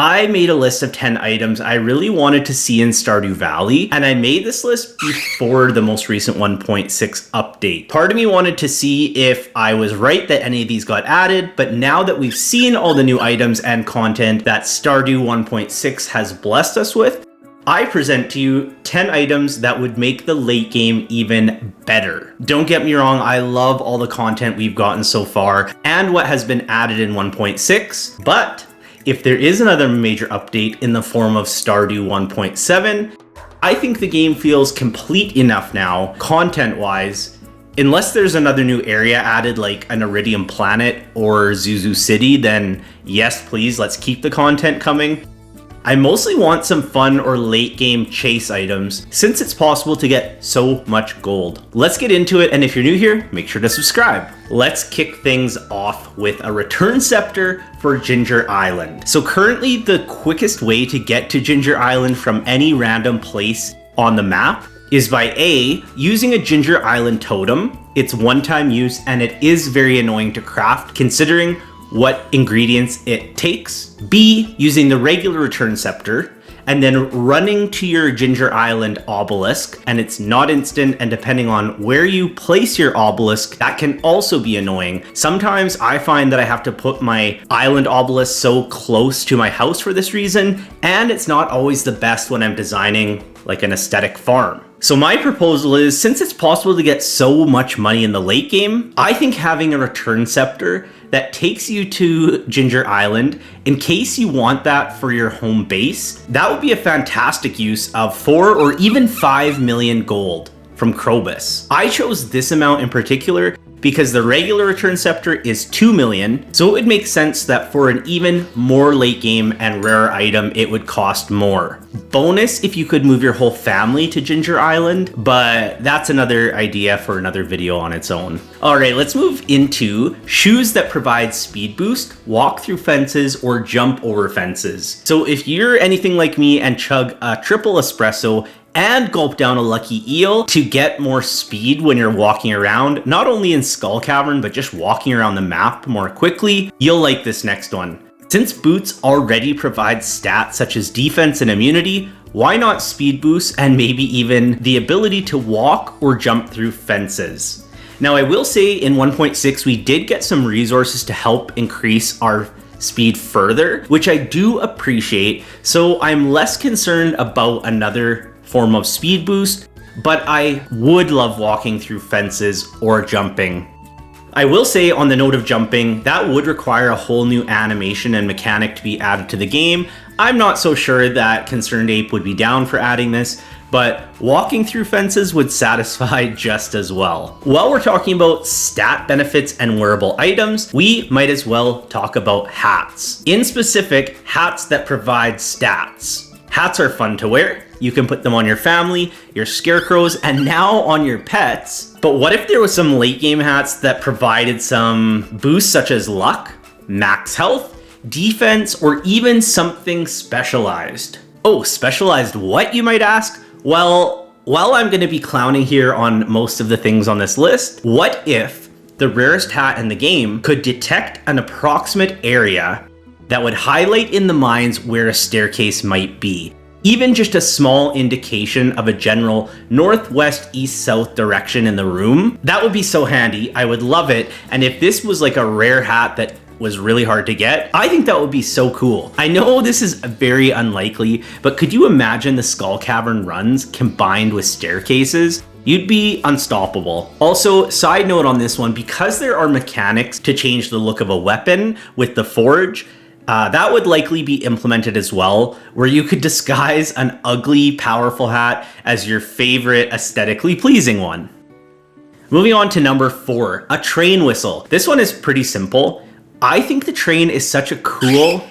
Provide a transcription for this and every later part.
I made a list of 10 items I really wanted to see in Stardew Valley, and I made this list before the most recent 1.6 update. Part of me wanted to see if I was right that any of these got added, but now that we've seen all the new items and content that Stardew 1.6 has blessed us with, I present to you 10 items that would make the late game even better. Don't get me wrong, I love all the content we've gotten so far and what has been added in 1.6, but if there is another major update in the form of Stardew 1.7, I think the game feels complete enough now, content-wise, unless there's another new area added like an Iridium Planet or Zuzu City, then yes, please, let's keep the content coming. I mostly want some fun or late game chase items since it's possible to get so much gold. Let's get into it, and if you're new here, make sure to subscribe. Let's kick things off with a return scepter for Ginger Island. So currently the quickest way to get to Ginger Island from any random place on the map is by A, using a Ginger Island totem. It's one-time use and it is very annoying to craft considering what ingredients it takes. B, using the regular return scepter, and then running to your Ginger Island obelisk, and it's not instant, and depending on where you place your obelisk, that can also be annoying. Sometimes I find that I have to put my island obelisk so close to my house for this reason, and it's not always the best when I'm designing like an aesthetic farm. So my proposal is, since it's possible to get so much money in the late game, I think having a return scepter that takes you to Ginger Island, in case you want that for your home base, that would be a fantastic use of 4 or even 5 million gold from Krobus. I chose this amount in particular because the regular return scepter is 2 million, so it would make sense that for an even more late game and rare item, it would cost more. Bonus if you could move your whole family to Ginger Island, but that's another idea for another video on its own. Alright, let's move into shoes that provide speed boost, walk through fences, or jump over fences. So if you're anything like me and chug a triple espresso and gulp down a lucky eel to get more speed when you're walking around, not only in Skull Cavern, but just walking around the map more quickly, you'll like this next one. Since boots already provide stats such as defense and immunity, why not speed boost and maybe even the ability to walk or jump through fences? Now I will say in 1.6 we did get some resources to help increase our speed further, which I do appreciate, so I'm less concerned about another form of speed boost, but I would love walking through fences or jumping. I will say, on the note of jumping, that would require a whole new animation and mechanic to be added to the game. I'm not so sure that Concerned Ape would be down for adding this, but walking through fences would satisfy just as well. While we're talking about stat benefits and wearable items, we might as well talk about hats. In specific, hats that provide stats. Hats are fun to wear. You can put them on your family, your scarecrows, and now on your pets. But what if there was some late game hats that provided some boosts such as luck, max health, defense, or even something specialized? Oh, specialized what, you might ask? Well, while I'm going to be clowning here on most of the things on this list, what if the rarest hat in the game could detect an approximate area that would highlight in the mines where a staircase might be? Even just a small indication of a general northwest, east, south direction in the room. That would be so handy. I would love it. And if this was like a rare hat that was really hard to get, I think that would be so cool. I know this is very unlikely, but could you imagine the Skull Cavern runs combined with staircases? You'd be unstoppable. Also, side note on this one, because there are mechanics to change the look of a weapon with the forge, that would likely be implemented as well, where you could disguise an ugly, powerful hat as your favorite aesthetically pleasing one. Moving on to number 4, a train whistle. This one is pretty simple. I think the train is such a cool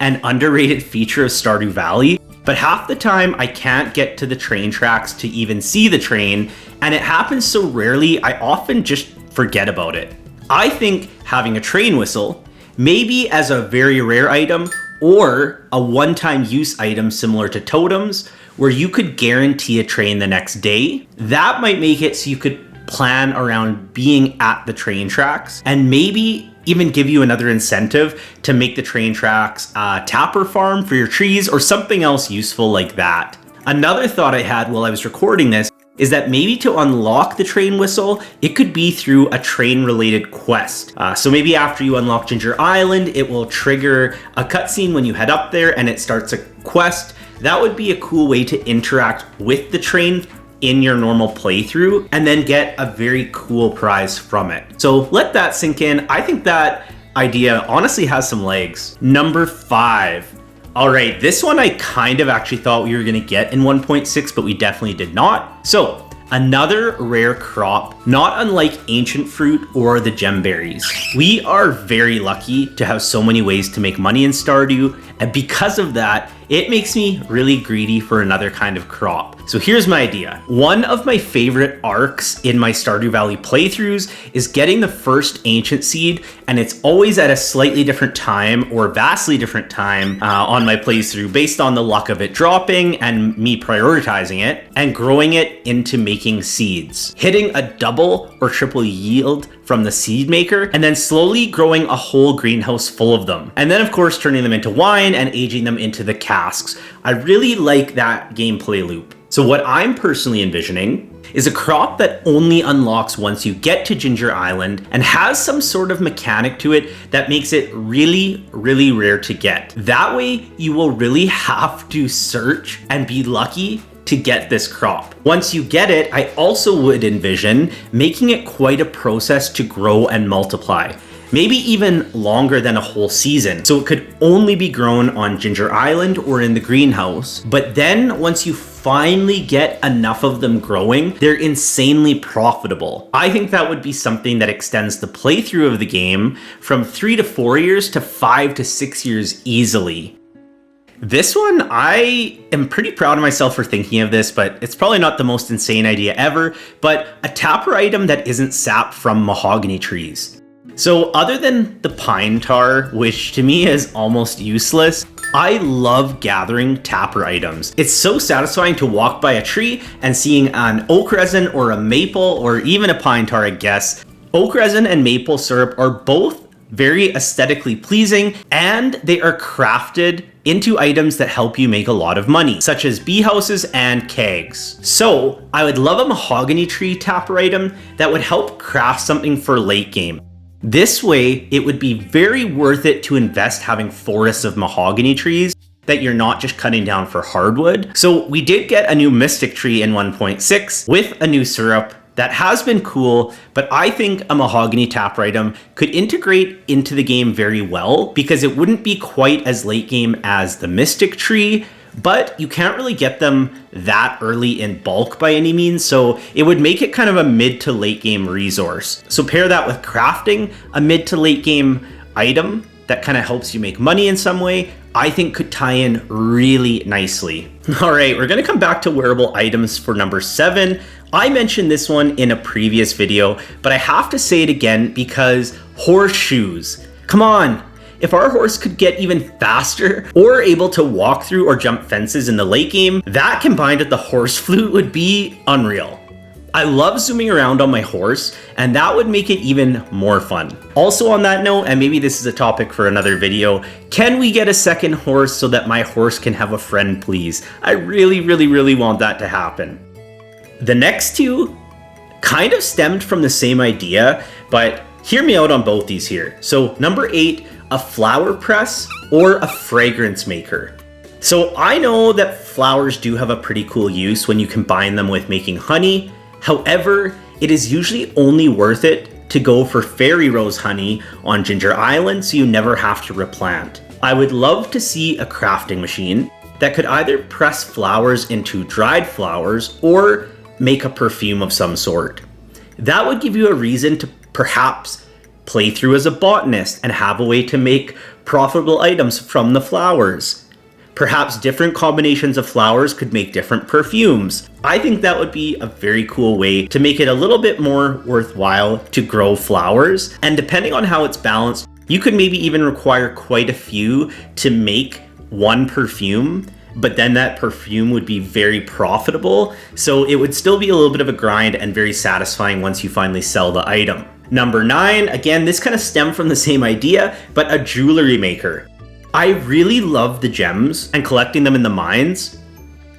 and underrated feature of Stardew Valley, but half the time I can't get to the train tracks to even see the train, and it happens so rarely I often just forget about it. I think having a train whistle, maybe as a very rare item or a one-time use item similar to totems, where you could guarantee a train the next day, that might make it so you could plan around being at the train tracks, and maybe even give you another incentive to make the train tracks a tapper farm for your trees or something else useful like that. Another thought I had while I was recording this is that maybe to unlock the train whistle, it could be through a train-related quest. So maybe after you unlock Ginger Island, it will trigger a cutscene when you head up there and it starts a quest. That would be a cool way to interact with the train in your normal playthrough and then get a very cool prize from it. So let that sink in. I think that idea honestly has some legs. Number 5. All right, this one I kind of actually thought we were gonna get in 1.6, but we definitely did not. So, another rare crop, not unlike ancient fruit or the gemberries. We are very lucky to have so many ways to make money in Stardew, and because of that, it makes me really greedy for another kind of crop. So here's my idea. One of my favorite arcs in my Stardew Valley playthroughs is getting the first ancient seed, and it's always at a slightly different time or vastly different time on my playthrough based on the luck of it dropping and me prioritizing it and growing it into making seeds. Hitting a double or triple yield from the seed maker and then slowly growing a whole greenhouse full of them. And then of course turning them into wine and aging them into the casks. I really like that gameplay loop. So what I'm personally envisioning is a crop that only unlocks once you get to Ginger Island and has some sort of mechanic to it that makes it really, really rare to get. That way you will really have to search and be lucky to get this crop. Once you get it, I also would envision making it quite a process to grow and multiply. Maybe even longer than a whole season. So it could only be grown on Ginger Island or in the greenhouse. But then once you finally get enough of them growing, they're insanely profitable. I think that would be something that extends the playthrough of the game from 3 to 4 years to 5 to 6 years easily. This one, I am pretty proud of myself for thinking of this, but it's probably not the most insane idea ever, but a tapper item that isn't sap from mahogany trees. So other than the pine tar, which to me is almost useless, I love gathering tapper items. It's so satisfying to walk by a tree and seeing an oak resin or a maple or even a pine tar, I guess. Oak resin and maple syrup are both very aesthetically pleasing and they are crafted into items that help you make a lot of money, such as bee houses and kegs. So I would love a mahogany tree tapper item that would help craft something for late game. This way, it would be very worth it to invest having forests of mahogany trees that you're not just cutting down for hardwood. So we did get a new mystic tree in 1.6 with a new syrup that has been cool, but I think a mahogany tapper item could integrate into the game very well because it wouldn't be quite as late game as the mystic tree, but you can't really get them that early in bulk by any means, so it would make it kind of a mid to late game resource. So pair that with crafting a mid to late game item that kind of helps you make money in some way, I think could tie in really nicely. All right, we're gonna come back to wearable items for number 7. I mentioned this one in a previous video, but I have to say it again because horseshoes. Come on. If our horse could get even faster or able to walk through or jump fences in the late game, that combined with the horse flute would be unreal. I love zooming around on my horse, and that would make it even more fun. Also on that note, and maybe this is a topic for another video, can we get a second horse so that my horse can have a friend, please? I really, really, really want that to happen. The next two kind of stemmed from the same idea, but hear me out on both these here. So number 8, a flower press or a fragrance maker. So I know that flowers do have a pretty cool use when you combine them with making honey. However, it is usually only worth it to go for fairy rose honey on Ginger Island so you never have to replant. I would love to see a crafting machine that could either press flowers into dried flowers or make a perfume of some sort. That would give you a reason to perhaps play through as a botanist and have a way to make profitable items from the flowers. Perhaps different combinations of flowers could make different perfumes. I think that would be a very cool way to make it a little bit more worthwhile to grow flowers. And depending on how it's balanced, you could maybe even require quite a few to make one perfume, but then that perfume would be very profitable. So it would still be a little bit of a grind and very satisfying once you finally sell the item. Number 9, again, this kind of stemmed from the same idea, but a Jewelry Maker. I really love the gems and collecting them in the mines,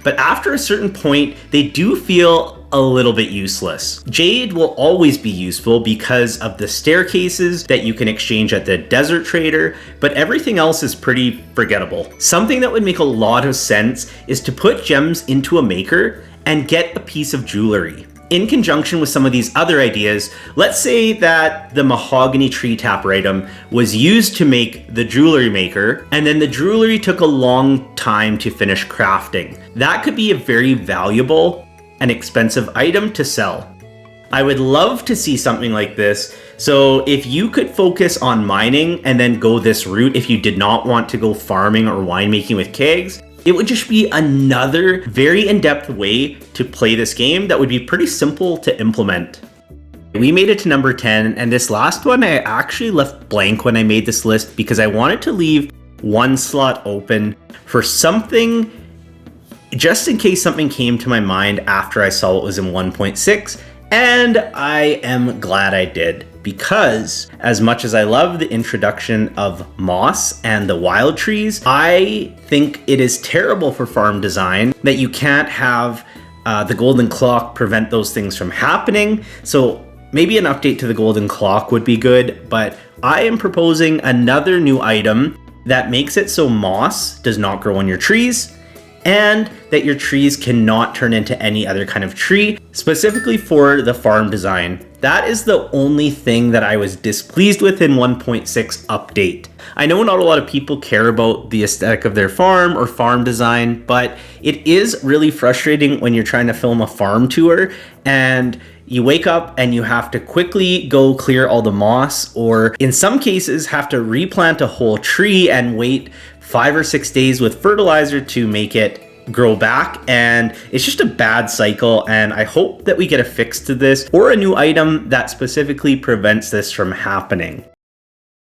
but after a certain point, they do feel a little bit useless. Jade will always be useful because of the staircases that you can exchange at the desert trader, but everything else is pretty forgettable. Something that would make a lot of sense is to put gems into a maker and get a piece of jewelry. In conjunction with some of these other ideas, let's say that the Mahogany tree tapper item was used to make the Jewelry Maker, and then the jewelry took a long time to finish crafting. That could be a very valuable and expensive item to sell. I would love to see something like this. So if you could focus on mining and then go this route if you did not want to go farming or winemaking with kegs, it would just be another very in-depth way to play this game that would be pretty simple to implement. We made it to number 10, and this last one I actually left blank when I made this list because I wanted to leave one slot open for something just in case something came to my mind after I saw what was in 1.6, and I am glad I did, because as much as I love the introduction of moss and the wild trees, I think it is terrible for farm design that you can't have the golden clock prevent those things from happening. So maybe an update to the golden clock would be good, but I am proposing another new item that makes it so moss does not grow on your trees, and that your trees cannot turn into any other kind of tree, specifically for the farm design. That is the only thing that I was displeased with in 1.6 update. I know not a lot of people care about the aesthetic of their farm or farm design, but it is really frustrating when you're trying to film a farm tour and you wake up and you have to quickly go clear all the moss, or in some cases have to replant a whole tree and wait 5 or 6 days with fertilizer to make it grow back, and it's just a bad cycle, and I hope that we get a fix to this or a new item that specifically prevents this from happening.